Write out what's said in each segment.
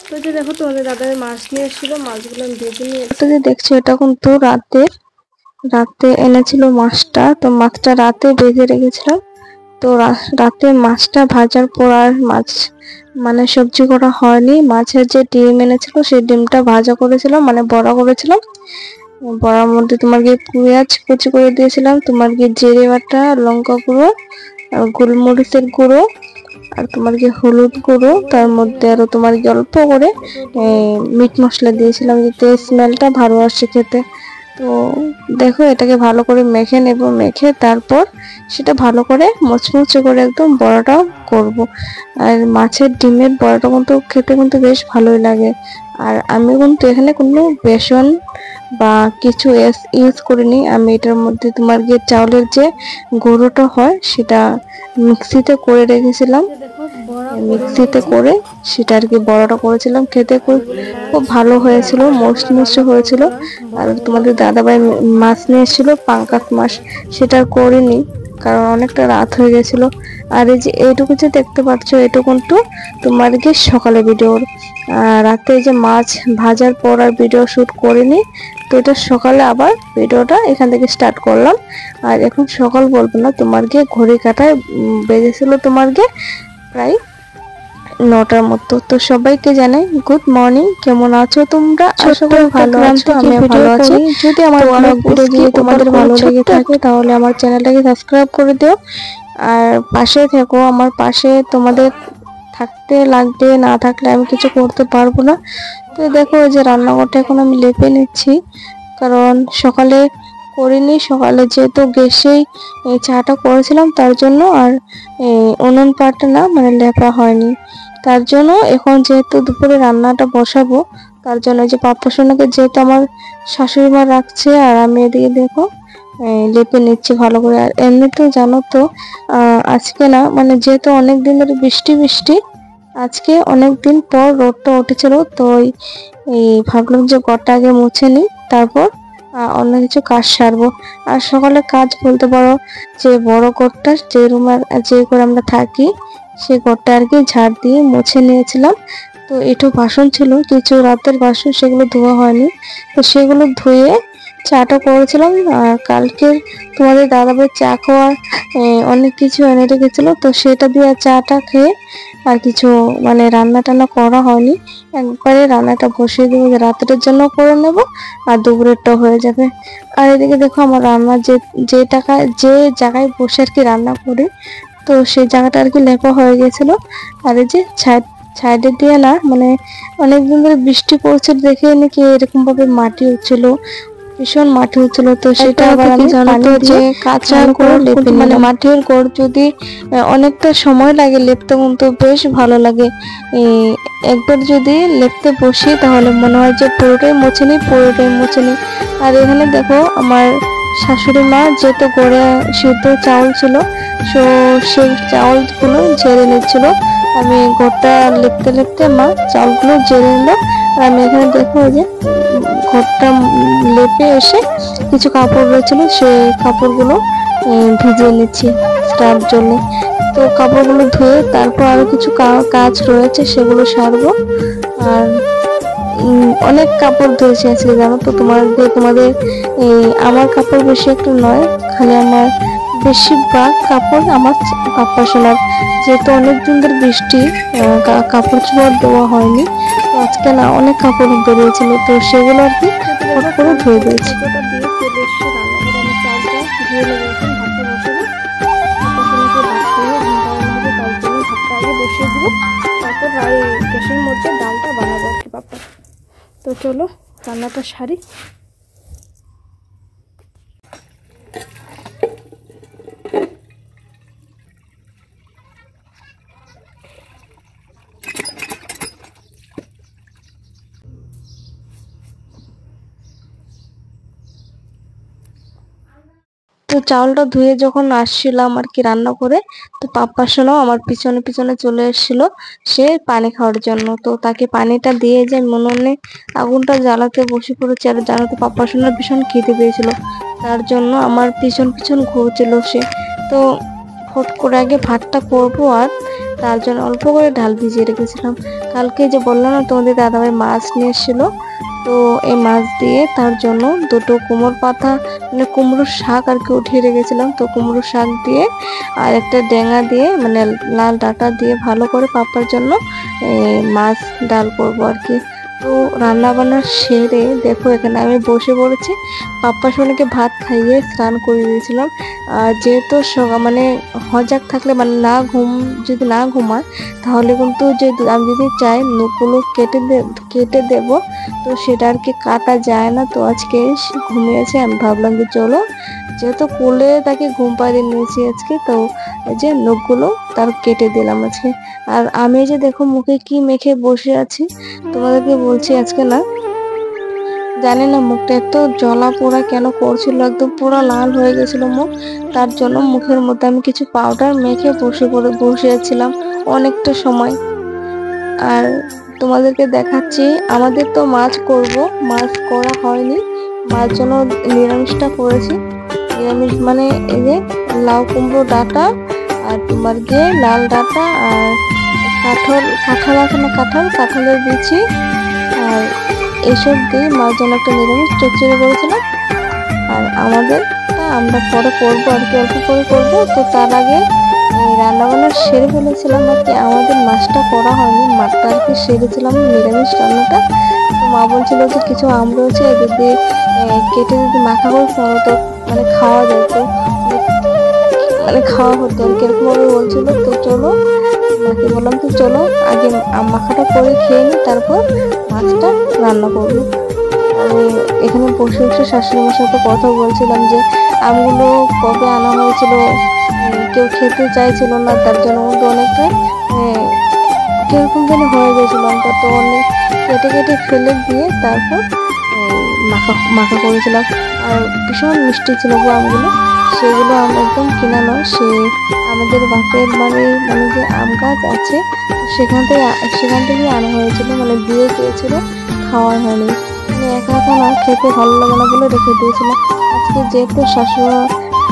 তো যে দেখো তোমাদের দাদার মাছ নিয়ে এসেছিল, মাছগুলো আমি ভেজে নিয়ে তো যে দেখছো এটা কিন্তু রাতে এনেছিল মাছটা। তো মাছটা রাতে ভেজে রেখেছিলাম। তো রাতে মাছটা ভাজার পর আর মাছ মানে সবজি করা হয়নি। মাছের যে ডিম এনেছিল সেই ডিমটা ভাজা করেছিলাম, মানে বড়া করেছিলাম। বড়ার মধ্যে তোমার গিয়ে পেঁয়াজ কুচি করে দিয়েছিলাম, তোমার গিয়ে জিরে বাটা, লঙ্কা গুঁড়ো আর গোলমরিচের গুঁড়ো আর তোমার কি হলুদ গুঁড়ো, তার মধ্যে আরো তোমার কি অল্প করে মিট মশলা দিয়েছিলাম যাতে স্মেলটা ভালো আসে খেতে। তো দেখো এটাকে ভালো করে মেখে নেব, মেখে তারপর সেটা ভালো করে মুচমুচে করে একদম বড়াটা করব। আর মাছের ডিমের বড়াটা কিন্তু খেতে কিন্তু বেশ ভালোই লাগে। আর আমি কিন্তু এখানে কোনো বেসন বা কিছু ইউজ করিনি। আমি এটার মধ্যে তোমার গিয়ে চাউলের যে গুঁড়োটা হয় সেটা মিক্সিতে করে রেখেছিলাম, মিক্সিতে করে সেটা আর কি বড়াটা করেছিলাম। খেতে খুব ভালো হয়েছিল, মচমচে হয়েছিল। আর তোমাদের দাদাভাই মাছ নিয়ে এসেছিল, পাঙ্কাশ মাছ, সেটা আর করিনি কারণ অনেকটা রাত হয়ে গেছিল। আর এই যে এইটুকু যে দেখতে পাচ্ছ এটা কিন্তু তোমার কি সকালে ভিডিওর, রাতে যে মাছ ভাজার পর আর ভিডিও শুট করিনি। তো এটা সকালে আবার ভিডিওটা এখান থেকে স্টার্ট করলাম। আর এখন সকাল বলবো না, তোমার গিয়ে ঘড়ি কাটায় বেজেছিল তোমার গিয়ে প্রায় 9টার মতো। তো সবাইকে জানাই গুড মর্নিং, কেমন আছো তোমরা? আশা করি ভালো আছো, আমি ভালো আছি। যদি আমার ভিডিও তোমাদের ভালো লেগে থাকে তাহলে আমার চ্যানেলটাকে সাবস্ক্রাইব করে দিও আর পাশে থেকো। আমার পাশে তোমাদের থাকতে লাগবে, না থাকলে আমি কিছু করতে পারবো না। তো দেখো এই যে রান্নাঘরটা এখন আমি লেপে নিচ্ছি, কারণ সকালে করিনি। সকালে যেহেতু গ্যাসেই চাটা করেছিলাম তার জন্য, আর উনুন পাটা না মানে লেপা হয়নি, তার জন্য এখন যেহেতু দুপুরে রান্নাটা বসাবো তার জন্য যে পাপ্পাসোনাকে যেহেতু আমার শাশুড়ি মা রাখছে আর আমি এদিকে দেখো লেপে নিচ্ছি ভালো করে। আর এমনিতেও জানো তো আজকে না মানে যেহেতু অনেক দিন ধরে বৃষ্টি বৃষ্টি, আজকে অনেক দিন পর রোদটা উঠেছিল। তো এই ভাবলাম যে ঘরটা আগে মুছে নিই, তারপর অন্য কিছু কাজ সারবো। আর সকালে কাজ বলতে পারো যে বড় ঘরটা যে রুমে যে করে আমরা থাকি সেই ঘরটা আর কি ঝাড় দিয়ে মুছে নিয়েছিলাম। তো একটু বাসন ছিল, কিছু রাতের বাসন, সেগুলো ধোয়া হয়নি। তো সেগুলো ধুয়ে চাটা করেছিলাম। আর কালকে তোমাদের দাদাভাই চা খাওয়ার অনেক কিছু এনে রেখেছিল, তো সেটা দিয়ে চাটা খেয়ে আর কিছু মানে রান্না টান্না করা হয়নি। একবারে রান্নাটা বসিয়ে দেবো, রাতের জন্য করে নেব আর দুপুরেরটা হয়ে যাবে। আর এদিকে দেখো আমার রান্না যে জায়গায় বসে আর কি রান্না করি, তো সেই জায়গাটা আর কি লেপা হয়ে গেছিল। আর এই যে সাইডে দিয়ে না মানে অনেকদিন ধরে বৃষ্টি পড়ছে দেখে নাকি এরকম ভাবে মাটি উঠছিল, ভীষণ মাটি হচ্ছিল। তো সেটা আবার আমি জানো যে কাঁচা করে লেপে মানে মাটির ঘর যদি অনেকটা সময় লাগে লেপতে কিন্তু বেশ ভালো লাগে। একবার যদি লেপতে বসি তাহলে মনে হয় যে পুরোটাই মুছে নিই। আর এখানে দেখো আমার শাশুড়ি মা যেহেতু গড়ে সিদ্ধ চাউল ছিল, সেই চাউলগুলো ঝেড়ে নিচ্ছিল। আমি ঘরটা লেপতে মা চাউলগুলো ঝেড়ে নিল। আর আমি এখানে দেখো যে ঘরটা লেপে এসে কিছু কাপড় রয়েছিল সেই কাপড়গুলো ভিজিয়ে নিচ্ছি তার জন্য। তো কাপড়গুলো ধুয়ে তারপর আরো কিছু কাজ রয়েছে সেগুলো সারবো। আর অনেক কাপড় ধুয়েছি আজকে জানো তো। তোমাদের আমার কাপড় বেশি একটু নয়, খালি আমার বেশিরভাগ কাপড় আমার পাপ্পা সোনার। যেহেতু অনেকদিন ধরে বৃষ্টি, কাপড় চোপড় দেওয়া হয়নি, তো আজকে না অনেক কাপড় বেরিয়েছিল, তো সেগুলো আর কি ফট করে ধুয়ে দিয়েছি। তারপর গ্যাসের মধ্যে ডালটা বানাবো আর কি পাপ্পা। তো চলো রান্নাটা সারি। তো চাউলটা ধুয়ে যখন আসছিলাম আর কি রান্না করে, তো পাপ্পা সোনাও আমার পিছনে পিছনে চলে এসেছিল সে পানি খাওয়ার জন্য। তো তাকে পানিটা দিয়ে যে মনে আগুনটা জ্বালাতে বসে পড়েছে। আর জানো তো পাপ্পা সোনার ভীষণ খিদে পেয়েছিল, তার জন্য আমার পিছন পিছন ঘুরছিল সে। তো ফট করে আগে ভাতটা করবো, আর তার জন্য অল্প করে ডাল ভিজিয়ে রেখেছিলাম। কালকে যে বললাম না তোমাদের দাদাভাই মাছ নিয়ে এসেছিল, তো এই মাছ দিয়ে তার জন্য দুটো কুমড়োর পাতা মানে কুমড়োর শাক আর কি উঠিয়ে রেখেছিলাম। তো কুমড়োর শাক দিয়ে আর একটা ডেঙা দিয়ে মানে লাল ডাঁটা দিয়ে ভালো করে পাপার জন্য মাছ ডাল করবো আর কি। তো রান্না বান্না সেরে দেখো এখানে আমি বসে পড়েছি। পাপ্পা সোনাকে ভাত খাইয়ে স্নান করিয়ে দিয়েছিলাম। আর যেহেতু মানে সজাগ থাকলে মানে যদি না ঘুমায় তাহলে কিন্তু আমি যদি চাই নখগুলো কেটে দেব, তো সেটা আর কি কাটা যায় না। তো আজকে ঘুমিয়েছে, আমি ভাবলাম যে চলো যেহেতু কোলে তাকে ঘুম পাড়িয়ে নিয়েছি আজকে, তো এই যে নখগুলো তার কেটে দিলাম আজকে। আর আমি যে দেখো মুখে কি মেখে বসে আছি তোমাদেরকে বলছি আজকে না, জানি না মুখটা এত জ্বলা পোড়া কেন করছিল, একদম পুরো লাল হয়ে গেছিল মুখ। তার জন্য মুখের মধ্যে আমি কিছু পাউডার মেখে বসেছিলাম অনেকটা সময়। আর তোমাদেরকে দেখাচ্ছি আমাদের তো মাছ করা হয়নি, মাছ জন্য নিরামিষটা করেছি। নিরামিষ মানে এই যে লাউ কুমড়ো ডাঁটা আর তোমার গিয়ে লাল ডাঁটা আর কাঁঠালের বিচি আর এইসব দিয়ে মাছ জন্য একটা নিরামিষ চচ্চড়ি করেছিলাম। আর আমরা পরে করবো আর কি, অল্প করে করবো। তো তার আগে রান্না বান্না সেরে ফেলেছিলাম আর কি, আমাদের মাছটা করা হয়নি, মাছটা আর কি সেরেছিলাম নিরামিষ রান্নাটা। তো মা বলছিল যে কিছু আম রয়েছে এদের দিয়ে কেটে যদি মাখা করে তাহলে তো মানে খাওয়া যেত, মানে খাওয়া হতো আর কি, এরকম ভাবে বলছিল। তো চলো মাকে বললাম তো চলো আগে আম মাখাটা করে খেয়ে নি, তারপর মাছটা রান্না করবো। আমি এখানে বসে বসে শাশুড়ি মার সাথে কথা বলছিলাম যে আমগুলো কবে আনা হয়েছিল, কেউ খেতে চাইছিল না, তার জন্য কিন্তু অনেকটা কিরকম যেন হয়ে গেছিল আমটা। তো অনেক কেটে ফেলে দিয়ে তারপর মাখা করেছিলাম। আর ভীষণ মিষ্টি ছিল গো আমগুলো, সেগুলো আম একদম কিনা নয়, আমাদের বাপের মানে যে আম গাছ আছে সেখান থেকে আনা হয়েছিল, মানে দিয়ে দিয়েছিল, খাওয়া হয়নি। মানে একা একা না খেতে ভালো লাগে না বলে রেখে দিয়েছিল। আজকে যেহেতু শাশুড়া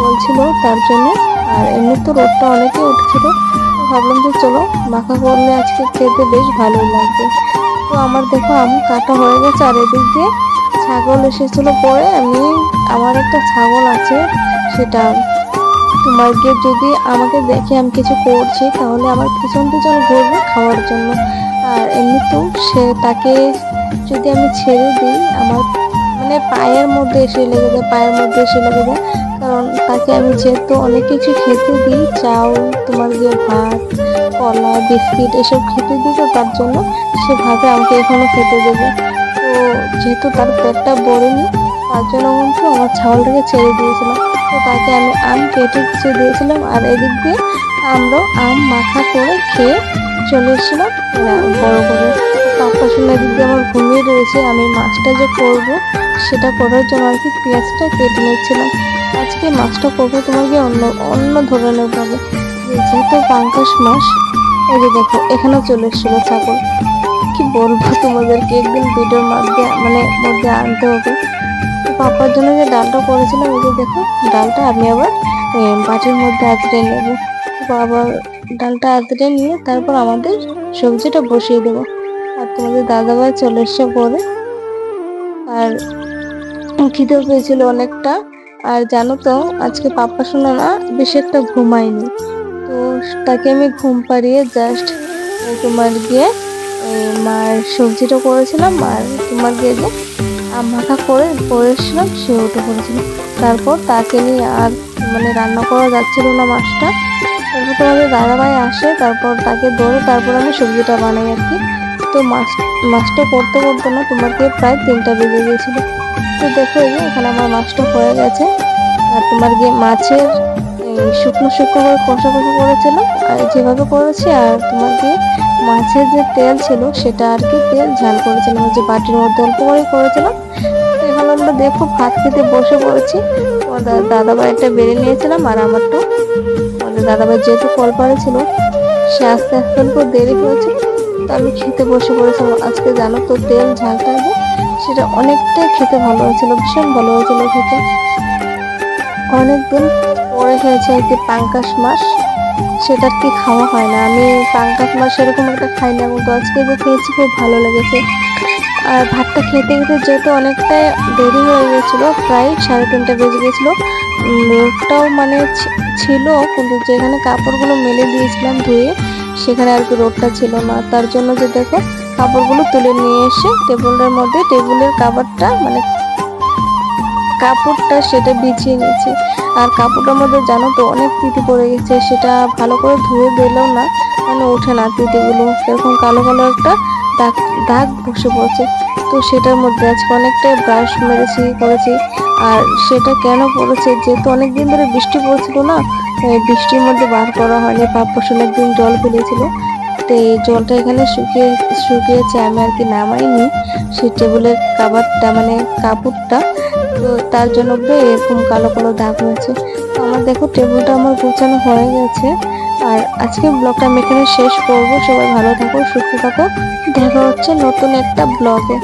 বলছিল তার জন্য, আর এমনি তো রোদটা অনেকই উঠছিল, তো ভাবলাম যে চলো মাখা করলে আজকে খেতে বেশ ভালোই লাগবে। তো আমার দেখো আম কাটা হয়ে গেছে। আর এদিক দিয়ে ছাগল এসেছিল পরে, আমার একটা ছাগল আছে, সেটা তোমার গিয়ে যদি আমাকে দেখে আমি কিছু করছি তাহলে আমার পিছন ঘুরবে খাওয়ার জন্য। আর এমনিতেও তাকে যদি আমি ছেড়ে দিই আমার মানে পায়ের মধ্যে এসে লেগে যায়, কারণ তাকে আমি যেহেতু অনেক কিছু খেতে দিই, চাউল তোমার গিয়ে ভাত কলা বিস্কিট এসব খেতে দিই, তো তার জন্য সে ভাবে আমাকে এখনো খেতে দেবে। তো যেহেতু তার পেটটা ভরেনি তার জন্য কিন্তু আমার ছাগলটাকে ছেড়ে দিয়েছিলাম। তো তাকে আমি আম কেটে দিয়েছিলাম, আর এদিক দিয়ে আমরা আম মাখা করে খেয়ে চলে এসেছিলাম বড় করে। পাপ্পা শুনে এদিক দিয়ে আমার ঘুমিয়ে রয়েছে, আমি মাছটা যে করবো সেটা করার জন্য আর কি পেঁয়াজটা কেটে নিচ্ছিলাম। আজকে মাছটা করবো তোমার গিয়ে অন্য ধরনের ভাবে, যেহেতু পাঙ্কাশ মাছ। এই যে দেখো এখানে চলে এসেছিল ছাগল, কি বলবো তোমাদেরকে, একদিন ভিডিওর মধ্যে আনতে হবে। তো পাপার জন্য যে ডালটা করেছিলাম, এই যে দেখো ডালটা আমি আবার বাটির মধ্যে আঁচড়ে নেব। তো আবার ডালটা আঁচড়ে নিয়ে তারপর আমাদের সবজিটা বসিয়ে দেবো। আর তোমাদের দাদাভাই চলে এসে পরে, আর খিদেও পেয়েছিল অনেকটা। আর জানো তো আজকে পাপ্পা শোনা না বেশি একটা ঘুমায়নি, তো তাকে আমি ঘুম পাড়িয়ে জাস্ট তোমার গিয়ে মার সবজিটা করেছিলাম, আর তোমার গিয়ে যে মাখা করেছিলাম সে উঠে পড়েছিল। তারপর তাকে নিয়ে আর মানে রান্না করা যাচ্ছিল না মাছটা। তারপর তোমাদের দাদাভাই আসে, তারপর তাকে ধরে তারপর আমি সবজিটা বানাই আর কি। তো মাছটা করতে না তোমার গিয়ে প্রায় 3টা বেজে গিয়েছিল। তো দেখো এই যে এখানে আমার মাছটা হয়ে গেছে। আর তোমার গিয়ে মাছের শুকনো করে কষা করেছিলাম আর যেভাবে করেছি। আর তোমার গিয়ে মাছের যে তেল ছিল সেটা আর কি তেল ঝাল করেছিলাম, যে বাটির মধ্যে অল্প করে করেছিলাম। তো এখানে আমরা দেখো ভাত খেতে বসে পড়েছি। তোমার দাদাভাই একটা বেড়ে নিয়েছিলাম, আর আমারটা আমাদের দাদাভাই যেহেতু কল ছিল সে আস্তে অল্প দেরি হয়েছে, তো আমি খেতে বসে পড়েছিলাম। আজকে জানো তো তেল ঝালটা সেটা অনেকটাই খেতে ভালো হয়েছিল, ভীষণ ভালো হয়েছিল খেতে। অনেকদিন পরে খেয়েছে আর কি পাঙ্কাশ মাছ। সেটা আর কি খাওয়া হয় না। আমি পাঙ্গাস মাছ সেরকম একটা খাই না, কিন্তু আজকে যে খেয়েছি খুব ভালো লেগেছে। আর ভাতটা খেতে খেতে যেহেতু অনেকটা দেরি হয়ে গেছিলো, প্রায় 3:30 বেজে গেছিলো। রোদটাও মানে ছিল, কিন্তু যেখানে কাপড়গুলো মেলে দিয়েছিলাম ধুয়ে, সেখানে আর কি রোদটা ছিল না। তার জন্য যে দেখো কাপড়গুলো তুলে নিয়ে এসে টেবিলের মধ্যে, টেবিলের কাভারটা মানে কাপড়টা সেটা বিছিয়ে নিয়েছি। আর কাপড়টার মধ্যে জানো তো অনেক তিতি পড়ে গেছে, সেটা ভালো করে ধুয়ে দিলেও না মানে ওঠে না, তিতিগুলো এরকম কালো কালো একটা দাগ দাগ বসে পড়ছে। তো সেটার মধ্যে আজকে অনেকটা ব্রাশ মেরেছি করেছি। আর সেটা কেন পড়েছে, যেহেতু অনেকদিন ধরে বৃষ্টি পড়ছিল না, বৃষ্টির মধ্যে বার করা হয়নি, পাপোশ অনেকদিন জল ফেলেছিল। তো এই জলটা এখানে শুকিয়েছে, আমি আর কি নামাইনি সেই টেবিলের কাভারটা মানে কাপড়টা। তো তার জন্য এরকম কালো কালো দাগ হয়েছে। তো আমার দেখো টেবিলটা আমার গোছানো হয়ে গেছে। আর আজকে ব্লগটা আমি এখানে শেষ করব। সবাই ভালো থাকো, সুস্থ থাকো, দেখা হচ্ছে নতুন একটা ব্লগে।